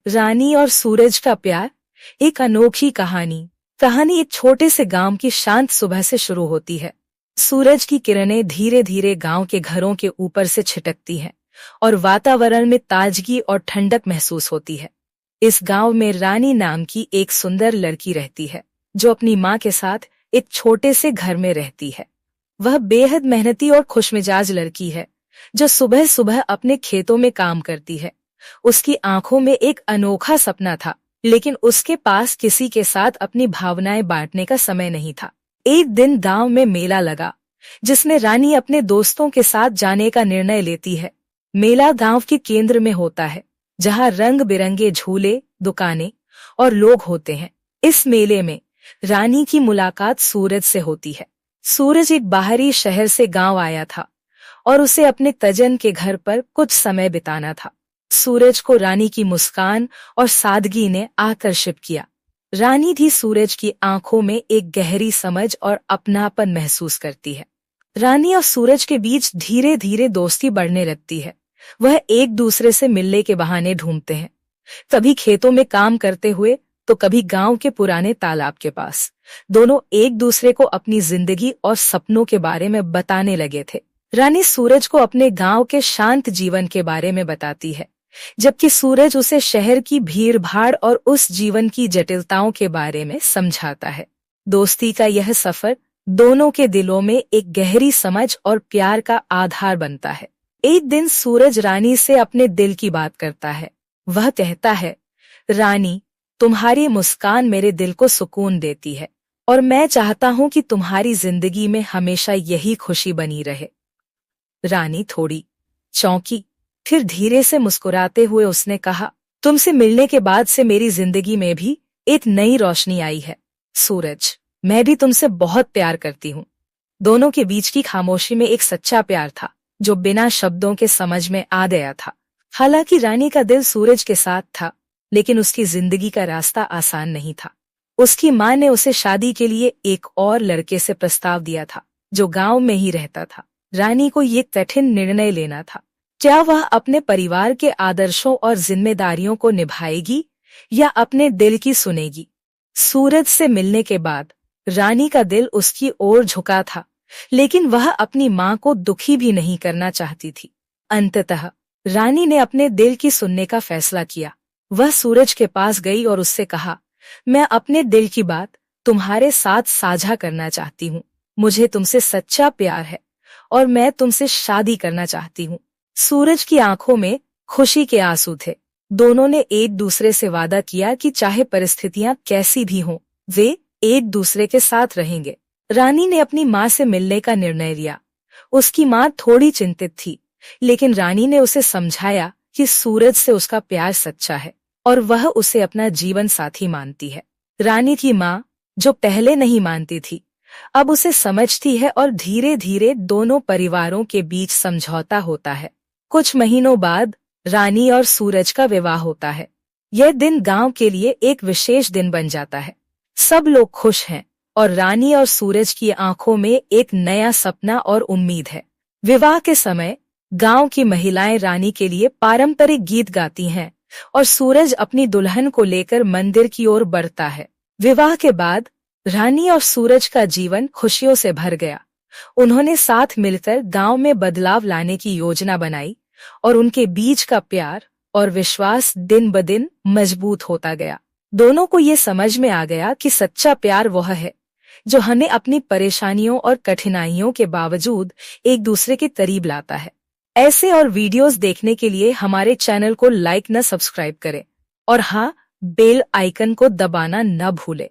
रानी और सूरज का प्यार, एक अनोखी कहानी एक छोटे से गांव की शांत सुबह से शुरू होती है। सूरज की किरणें धीरे धीरे गांव के घरों के ऊपर से छिटकती हैं और वातावरण में ताजगी और ठंडक महसूस होती है। इस गांव में रानी नाम की एक सुंदर लड़की रहती है, जो अपनी माँ के साथ एक छोटे से घर में रहती है। वह बेहद मेहनती और खुशमिजाज लड़की है, जो सुबह सुबह अपने खेतों में काम करती है। उसकी आंखों में एक अनोखा सपना था, लेकिन उसके पास किसी के साथ अपनी भावनाएं बांटने का समय नहीं था। एक दिन गांव में मेला लगा, जिसमें रानी अपने दोस्तों के साथ जाने का निर्णय लेती है। मेला गांव के केंद्र में होता है, जहां रंग बिरंगे झूले, दुकानें और लोग होते हैं। इस मेले में रानी की मुलाकात सूरज से होती है। सूरज एक बाहरी शहर से गांव आया था और उसे अपने कजन के घर पर कुछ समय बिताना था। सूरज को रानी की मुस्कान और सादगी ने आकर्षित किया। रानी भी सूरज की आंखों में एक गहरी समझ और अपनापन महसूस करती है। रानी और सूरज के बीच धीरे धीरे दोस्ती बढ़ने लगती है। वह एक दूसरे से मिलने के बहाने ढूंढते हैं, कभी खेतों में काम करते हुए तो कभी गांव के पुराने तालाब के पास। दोनों एक दूसरे को अपनी जिंदगी और सपनों के बारे में बताने लगे थे। रानी सूरज को अपने गांव के शांत जीवन के बारे में बताती है, जबकि सूरज उसे शहर की भीड़-भाड़ और उस जीवन की जटिलताओं के बारे में समझाता है। दोस्ती का यह सफर दोनों के दिलों में एक गहरी समझ और प्यार का आधार बनता है। एक दिन सूरज रानी से अपने दिल की बात करता है। वह कहता है, रानी, तुम्हारी मुस्कान मेरे दिल को सुकून देती है और मैं चाहता हूँ कि तुम्हारी जिंदगी में हमेशा यही खुशी बनी रहे। रानी थोड़ी चौंकी, फिर धीरे से मुस्कुराते हुए उसने कहा, तुमसे मिलने के बाद से मेरी जिंदगी में भी एक नई रोशनी आई है। सूरज, मैं भी तुमसे बहुत प्यार करती हूँ। दोनों के बीच की खामोशी में एक सच्चा प्यार था, जो बिना शब्दों के समझ में आ गया था। हालांकि रानी का दिल सूरज के साथ था, लेकिन उसकी जिंदगी का रास्ता आसान नहीं था। उसकी माँ ने उसे शादी के लिए एक और लड़के से प्रस्ताव दिया था, जो गांव में ही रहता था। रानी को ये कठिन निर्णय लेना था, क्या वह अपने परिवार के आदर्शों और जिम्मेदारियों को निभाएगी या अपने दिल की सुनेगी। सूरज से मिलने के बाद रानी का दिल उसकी ओर झुका था, लेकिन वह अपनी माँ को दुखी भी नहीं करना चाहती थी। अंततः रानी ने अपने दिल की सुनने का फैसला किया। वह सूरज के पास गई और उससे कहा, मैं अपने दिल की बात तुम्हारे साथ साझा करना चाहती हूँ। मुझे तुमसे सच्चा प्यार है और मैं तुमसे शादी करना चाहती हूँ। सूरज की आंखों में खुशी के आंसू थे। दोनों ने एक दूसरे से वादा किया कि चाहे परिस्थितियां कैसी भी हों, वे एक दूसरे के साथ रहेंगे। रानी ने अपनी माँ से मिलने का निर्णय लिया। उसकी माँ थोड़ी चिंतित थी, लेकिन रानी ने उसे समझाया कि सूरज से उसका प्यार सच्चा है और वह उसे अपना जीवन साथी मानती है। रानी की माँ, जो पहले नहीं मानती थी, अब उसे समझती है और धीरे धीरे दोनों परिवारों के बीच समझौता होता है। कुछ महीनों बाद रानी और सूरज का विवाह होता है। यह दिन गांव के लिए एक विशेष दिन बन जाता है। सब लोग खुश हैं और रानी और सूरज की आंखों में एक नया सपना और उम्मीद है। विवाह के समय गांव की महिलाएं रानी के लिए पारंपरिक गीत गाती हैं और सूरज अपनी दुल्हन को लेकर मंदिर की ओर बढ़ता है। विवाह के बाद रानी और सूरज का जीवन खुशियों से भर गया। उन्होंने साथ मिलकर गांव में बदलाव लाने की योजना बनाई और उनके बीच का प्यार और विश्वास दिन ब दिन मजबूत होता गया। दोनों को ये समझ में आ गया कि सच्चा प्यार वह है, जो हमें अपनी परेशानियों और कठिनाइयों के बावजूद एक दूसरे के करीब लाता है। ऐसे और वीडियोस देखने के लिए हमारे चैनल को लाइक न सब्सक्राइब करें और हाँ, बेल आइकन को दबाना न भूलें।